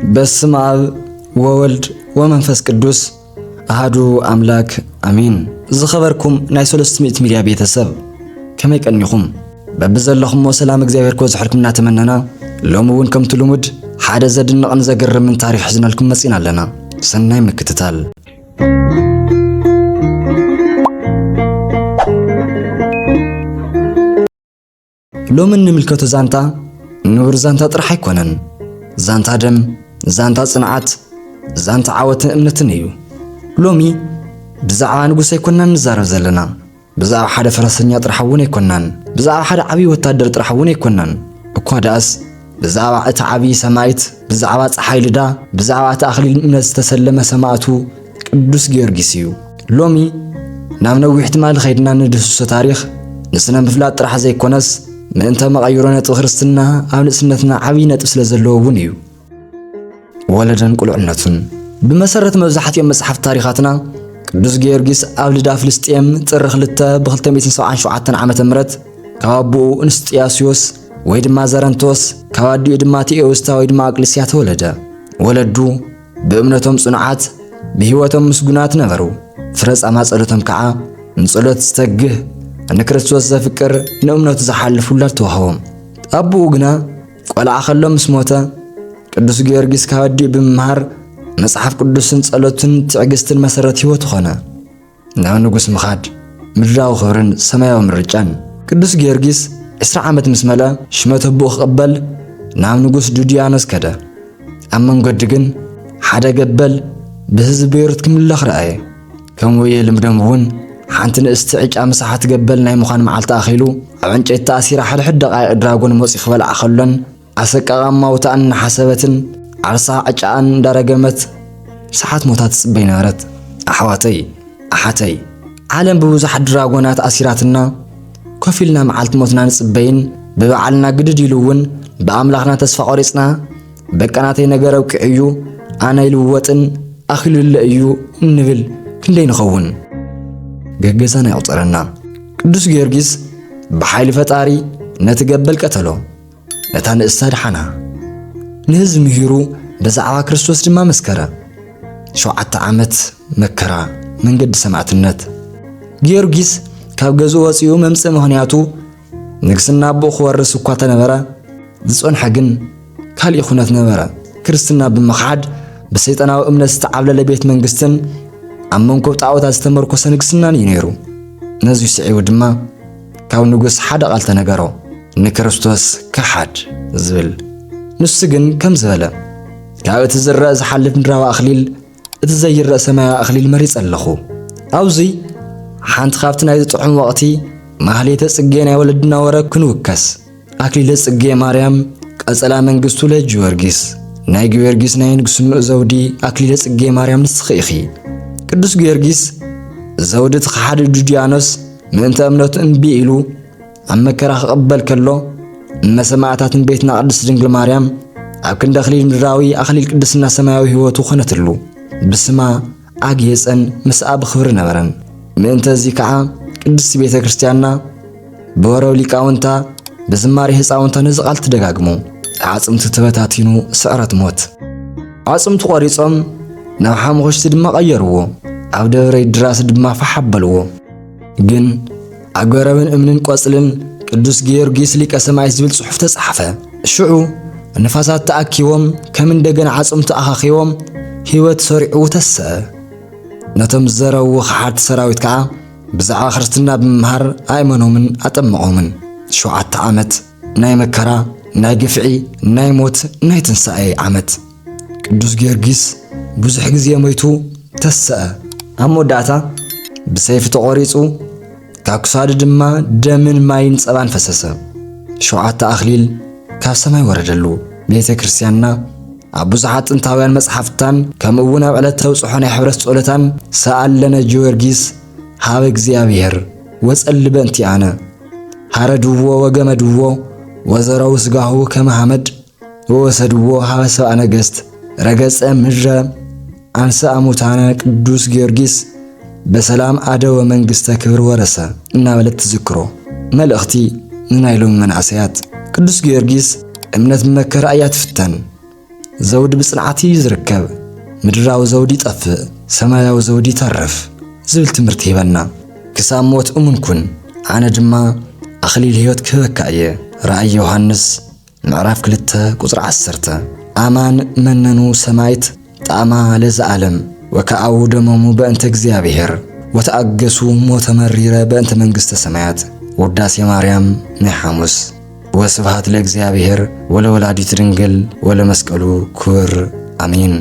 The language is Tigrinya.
በስመ አብ ወወልድ ወመንፈስ ቅዱስ አሐዱ አምላክ አሜን። ዝኸበርኩም ናይ 300 ሚድያ ቤተሰብ ከመይ ቀኒኹም? በብዘለኹም ሰላም እግዚአብሔር ክበዝሐልኩም እናተመነና ሎሚ እውን ከምቲ ልሙድ ሓደ ዘድንቕን ዘገርምን ታሪክ ሒዝናልኩም መፂና ኣለና። ሰናይ ምክትታል። ሎሚ ንምልከቶ ዛንታ ንቡር ዛንታ ጥራሕ ኣይኮነን። ዛንታ ደም፣ ዛንታ ጽንዓት፣ ዛንታ ዓወትን እምነትን እዩ። ሎሚ ብዛዕባ ንጉስ ኣይኮናን ንዛረብ ዘለና። ብዛዕባ ሓደ ፈረሰኛ ጥራሕ እውን ኣይኮናን። ብዛዕባ ሓደ ዓብይ ወታደር ጥራሕ እውን ኣይኮናን። እኳ ዳኣስ ብዛዕባ እቲ ዓብይ ሰማይት፣ ብዛዕባ ፀሓይ ልዳ፣ ብዛዕባ እቲ ኣኽሊል እምነት ዝተሰለመ ሰማዕቱ ቅዱስ ጊዮርጊስ እዩ። ሎሚ ናብ ነዊሕ ትማሊ ኸይድና ንድህስሶ ታሪኽ ንስነ ምፍላጥ ጥራሕ ዘይኮነስ ምእንተ መቐይሮ ነጥብ ክርስትና ኣብ ንእስነትና ዓብይ ነጥብ ስለ ዘለዎ እውን እዩ። ወለደን ቁልዕነቱን ብመሰረት መብዛሕትኦም መጽሓፍ ታሪኻትና ቅዱስ ጊዮርጊስ ኣብ ልዳ ፍልስጥኤም ጥሪ 2 ብ277 ዓመተ ምህረት ካብ ኣቦኡ እንስጥያስዮስ ወይ ድማ ዘረንቶስ ካብ ኣዲኡ ድማ ቲኤዎስታ ወይ ድማ ኣቅልስያ ተወለደ። ወለዱ ብእምነቶም ጽኑዓት ብህይወቶም ምስጉናት ነበሩ። ፍረጻማ ጸሎቶም ከዓ ንጸሎት ዝተግህ ንክርስቶስ ዘፍቅር ንእምነቱ ዝሓልፍ ውላድ ተዋህቦም። ኣቦኡ ግና ቆልዓ ከሎ ምስ ሞተ ቅዱስ ጊዮርጊስ ካብ ኣዲኡ ብምምሃር መጽሓፍ ቅዱስን ጸሎትን ትዕግስትን መሰረት ህይወቱ ኾነ። ናብ ንጉስ ምኻድ ምድራዊ ክብርን ሰማያዊ ምርጫን። ቅዱስ ጊዮርጊስ 20 ዓመት ምስ መለ ሽመት ኣቦኡ ክቕበል ናብ ንጉስ ዱድያኖስ ከደ። ኣብ መንገዲ ግን ሓደ ገበል ብህዝቢ ቤይሩት ክምለኽ ረአየ። ከምኡ የልምዶም እውን ሓንቲ ንእስቲ ዕጫ ምሳሓት ገበል ናይ ምዃን መዓልቲ ኣኺሉ ኣብ ዕንጨይቲ ተኣሲራ ሓደ ደቓይቕ ድራጎን መፂ ክበልዓ ኸሎን ኣሰቃቓ ማውታኣን ሓሰበትን ዓርሳ ዕጫኣን እንዳረገመት ሰዓት ሞታ ትጽበይ ነበረት። ኣሕዋተይ ኣሓተይ ዓለም ብብዙሓት ድራጎናት ኣሲራትና ኮፍ ኢልና መዓልቲ ሞትና ንጽበይን ብበዓልና ግድድ ኢሉ እውን ብኣምላኽና ተስፋ ቆሪፅና በቀናተይ ነገር ኣውቂዕ እዩ ኣነ ይልወጥን ኣኺሉለ እዩ እንብል ክንደይ ንኸውን? ገገዛና ይቁጠረና። ቅዱስ ጊዮርጊስ ብሓይሊ ፈጣሪ ነቲ ገበል ቀተሎ፣ ነታ ንእስታ ድሓና፣ ንህዝቢ ምሂሩ ብዛዕባ ክርስቶስ ድማ መስከረ። 7 ዓመት መከራ መንገዲ ሰማዕትነት። ጊዮርጊስ ካብ ገዝኡ ወፂኡ መምፅእ ምኽንያቱ ንግስና ኣቦኡ ክወርስ እኳ ተነበረ ዝጸንሐ ግን ካልእ ኩነት ነበረ። ክርስትና ብምኽሓድ ብሰይጣናዊ እምነት ዝተዓብለለ ቤት መንግስትን ኣብ መንኮብ ጣዖታት ዝተመርኮሰ ንግስናን እዩ ነይሩ። ነዚ ስዒቡ ድማ ካብ ንጉስ ሓደ ቃል ተነገሮ፣ ንክርስቶስ ክሓድ ዝብል። ንሱ ግን ከም ዝበለ ካብ እቲ ዝረአ ዝሓልፍ ምድራዊ ኣኽሊል እቲ ዘይረአ ሰማያዊ ኣኽሊል መሪፅ ኣለኹ። ኣብዚ ሓንቲ ካብቲ ናይ ዝጥዑም ወቕቲ ማህሌተ ጽጌ ናይ ወለድና ወረብ ክንውከስ። ኣክሊለ ጽጌ ማርያም ቀጸላ መንግስቱ ለጊዮርጊስ። ናይ ጊዮርጊስ ናይ ንግስንኡ ዘውዲ ኣክሊለ ጽጌ ማርያም ንስኺ ኢኺ። ቅዱስ ጊዮርጊስ ዘውዲ እቲ ሓደ ዱድያኖስ ምእንተ እምነቱ እምቢ ኢሉ ኣብ መከራ ክቕበል ከሎ እመሰማዕታትን ቤትና ቅድስት ድንግል ማርያም ኣብ ክንዲ ኣኽሊል ምድራዊ ኣኽሊል ቅድስና ሰማያዊ ህይወቱ ኾነትሉ። ብስማ ኣግየፀን ምስኣ ብኽብሪ ነበረን። ምእንተ እዚ ከዓ ቅድስቲ ቤተ ክርስቲያንና ብወረብ ሊቃውንታ ብዝማሬ ህፃውንታ ነዚ ቃል ትደጋግሙ። ዓጽምቲ ተበታቲኑ ስዕረት ሞት። ዓጽምቲ ቆሪጾም ናብ ሓሙኽሽቲ ድማ ቀየርዎ። ኣብ ደብረ ድራስ ድማ ፈሓበልዎ። ግን ኣገረብን እምንን ቆጽልን ቅዱስ ጊዮርጊስ ሊቀ ሰማዕት ዝብል ጽሑፍ ተጻሕፈ። ሽዑ ንፋሳት ተኣኪቦም ከም እንደገና ዓጽምቲ ኣኻኺቦም ህይወት ሰሪዑ ተስአ። ነቶም ዘረቡ ኻሓቲ ሰራዊት ከዓ ብዛዕባ ክርስትና ብምምሃር ኣእመኖምን ኣጠመቖምን። 7 ዓመት ናይ መከራ፣ ናይ ግፍዒ፣ ናይ ሞት፣ ናይ ትንሣኤ ዓመት። ቅዱስ ጊዮርጊስ ብዙሕ ግዜ ሞይቱ ተስአ። ኣብ መወዳእታ ብሰይፊ ተቖሪጹ ካብ ክሳዱ ድማ ደምን ማይን ጸባን ፈሰሰ። 7 ኣኽሊል ካብ ሰማይ ወረደሉ። ቤተ ክርስቲያንና ኣብ ብዙሓት ጥንታውያን መጽሓፍታን ከምኡ እውን ኣብ ዕለት ተብጽሖ ናይ ሕብረት ጸሎታን ሰኣለነ ጊዮርጊስ ሃበ እግዚአብሔር ወጸልበ እንቲአነ ሃረድዎ ወገመድዎ ወዘረው ስጋሁ ከመ ሐመድ ወወሰድዎ ሃበ ሰብአ ነገሥት ረገጸ ምድረ አንሰ አሙታነ ቅዱስ ጊዮርጊስ በሰላም አደወ መንግሥተ ክብር ወረሰ እናበለት ትዝክሮ። መልእኽቲ ንናይሎም መናእሰያት ቅዱስ ጊዮርጊስ እምነት መከራ እያ ትፍተን። ዘውድ ብጽንዓት ይዝርከብ ምድራዊ ዘውድ ይጠፍእ ሰማያዊ ዘውድ ይተርፍ ዝብል ትምህርቲ ይበና ክሳብ ሞት እሙን ኩን ኣነ ድማ ኣኽሊል ሕይወት ክህበካ እየ ራእይ ዮሐንስ ምዕራፍ 2 ቁጥሪ 10 ኣማን መነኑ ሰማይት ጣዕማ ለዘዓለም ወከኣው ደመሙ በእንተ እግዚአብሔር ወተኣገሱ ሞተ መሪረ በእንተ መንግሥተ ሰማያት ውዳሴ ማርያም ናይ ሐሙስ ወስብሃት ለእግዚአብሔር ወለወላዲቱ ድንግል ወለመስቀሉ ክብር አሜን።